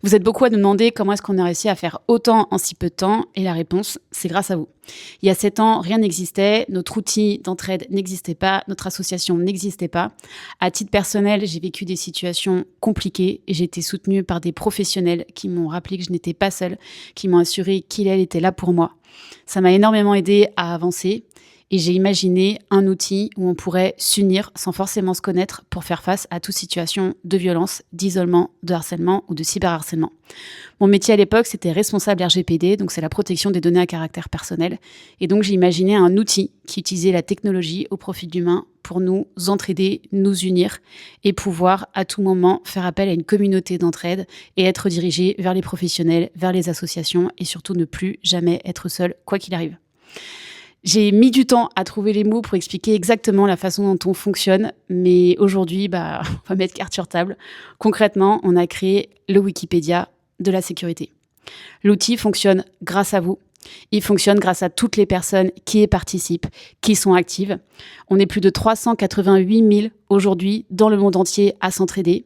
Vous êtes beaucoup à nous demander comment est-ce qu'on a réussi à faire autant en si peu de temps, et la réponse, c'est grâce à vous. Il y a 7 ans, rien n'existait, notre outil d'entraide n'existait pas, notre association n'existait pas. À titre personnel, j'ai vécu des situations compliquées et j'ai été soutenue par des professionnels qui m'ont rappelé que je n'étais pas seule, qui m'ont assuré qu'il était là pour moi. Ça m'a énormément aidé à avancer. Et j'ai imaginé un outil où on pourrait s'unir sans forcément se connaître pour faire face à toute situation de violence, d'isolement, de harcèlement ou de cyberharcèlement. Mon métier à l'époque, c'était responsable RGPD, donc c'est la protection des données à caractère personnel. Et donc j'ai imaginé un outil qui utilisait la technologie au profit de l'humain pour nous entraider, nous unir et pouvoir à tout moment faire appel à une communauté d'entraide et être dirigé vers les professionnels, vers les associations et surtout ne plus jamais être seul, quoi qu'il arrive. J'ai mis du temps à trouver les mots pour expliquer exactement la façon dont on fonctionne, mais aujourd'hui, on va mettre carte sur table. Concrètement, on a créé le Wikipédia de la sécurité. L'outil fonctionne grâce à vous. Il fonctionne grâce à toutes les personnes qui y participent, qui sont actives. On est plus de 388 000 aujourd'hui dans le monde entier à s'entraider.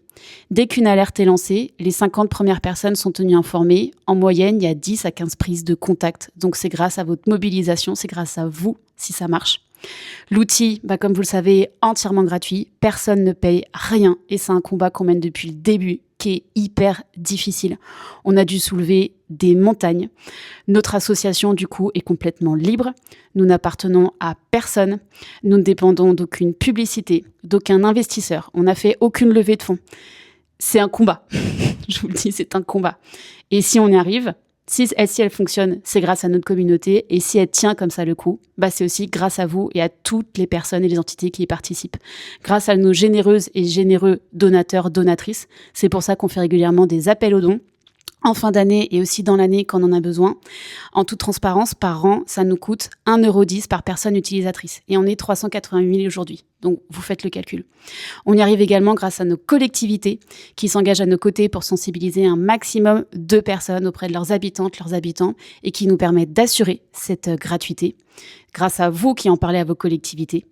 Dès qu'une alerte est lancée, les 50 premières personnes sont tenues informées. En moyenne, il y a 10 à 15 prises de contact. Donc c'est grâce à votre mobilisation, c'est grâce à vous si ça marche. L'outil, comme vous le savez, est entièrement gratuit. Personne ne paye rien et c'est un combat qu'on mène depuis le début qui est hyper difficile. On a dû soulever des montagnes. Notre association, du coup, est complètement libre. Nous n'appartenons à personne. Nous ne dépendons d'aucune publicité, d'aucun investisseur. On n'a fait aucune levée de fonds. C'est un combat. Je vous le dis, c'est un combat. Et si on y arrive, si elle fonctionne, c'est grâce à notre communauté. Et si elle tient comme ça le coup, c'est aussi grâce à vous et à toutes les personnes et les entités qui y participent. Grâce à nos généreuses et généreux donateurs, donatrices. C'est pour ça qu'on fait régulièrement des appels aux dons. En fin d'année et aussi dans l'année quand on en a besoin. En toute transparence, par an, ça nous coûte 1,10 € par personne utilisatrice. Et on est 388 000 aujourd'hui. Donc, vous faites le calcul. On y arrive également grâce à nos collectivités qui s'engagent à nos côtés pour sensibiliser un maximum de personnes auprès de leurs habitantes, leurs habitants et qui nous permettent d'assurer cette gratuité. Grâce à vous qui en parlez à vos collectivités.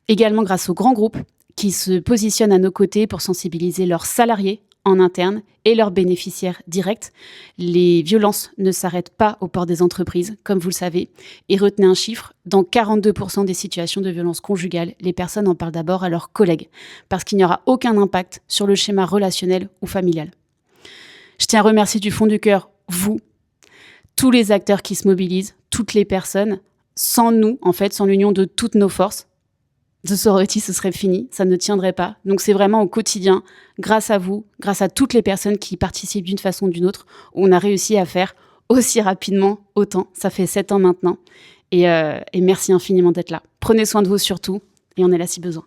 Également grâce aux grands groupes qui se positionnent à nos côtés pour sensibiliser leurs salariés en interne et leurs bénéficiaires directs. Les violences ne s'arrêtent pas aux portes des entreprises, comme vous le savez. Et retenez un chiffre, dans 42% des situations de violence conjugale, les personnes en parlent d'abord à leurs collègues, parce qu'il n'y aura aucun impact sur le schéma relationnel ou familial. Je tiens à remercier du fond du cœur, vous, tous les acteurs qui se mobilisent, toutes les personnes. Sans nous, sans l'union de toutes nos forces, The Sorority, ce serait fini, ça ne tiendrait pas. Donc c'est vraiment au quotidien, grâce à vous, grâce à toutes les personnes qui participent d'une façon ou d'une autre, où on a réussi à faire aussi rapidement autant. Ça fait 7 ans maintenant. Et merci infiniment d'être là. Prenez soin de vous surtout, et on est là si besoin.